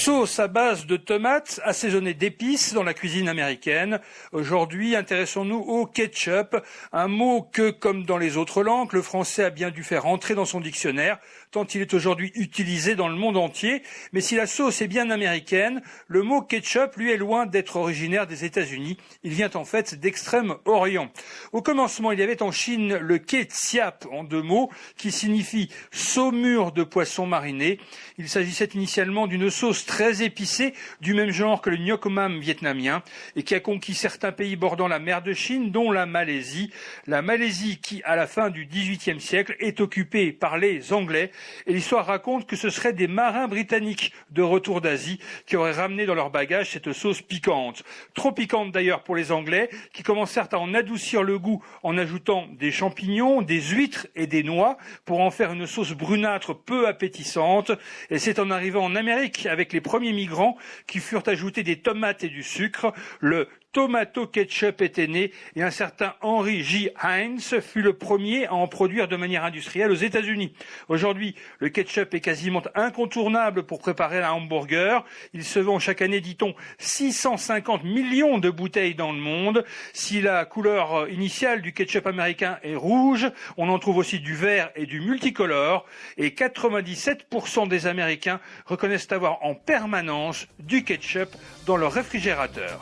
Sauce à base de tomates assaisonnée d'épices dans la cuisine américaine. Aujourd'hui, intéressons-nous au ketchup, un mot que, comme dans les autres langues, le français a bien dû faire entrer dans son dictionnaire, tant il est aujourd'hui utilisé dans le monde entier. Mais si la sauce est bien américaine, le mot ketchup, lui, est loin d'être originaire des États-Unis. Il vient en fait d'Extrême-Orient. Au commencement, il y avait en Chine le ketchup, en deux mots, qui signifie saumure de poisson mariné. Il s'agissait initialement d'une sauce très épicée, du même genre que le ngoc mam vietnamien, et qui a conquis certains pays bordant la mer de Chine, dont la Malaisie. La Malaisie qui, à la fin du XVIIIe siècle, est occupée par les Anglais. Et l'histoire raconte que ce seraient des marins britanniques de retour d'Asie qui auraient ramené dans leur bagage cette sauce piquante. Trop piquante d'ailleurs pour les Anglais, qui commencèrent à en adoucir le goût en ajoutant des champignons, des huîtres et des noix pour en faire une sauce brunâtre peu appétissante. Et c'est en arrivant en Amérique avec les premiers migrants qui furent ajoutés des tomates et du sucre. Le tomato ketchup était né et un certain Henry J. Heinz fut le premier à en produire de manière industrielle aux États-Unis. Aujourd'hui, le ketchup est quasiment incontournable pour préparer un hamburger. Il se vend chaque année, dit-on, 650 millions de bouteilles dans le monde. Si la couleur initiale du ketchup américain est rouge, on en trouve aussi du vert et du multicolore. Et 97% des Américains reconnaissent avoir en permanence du ketchup dans leur réfrigérateur.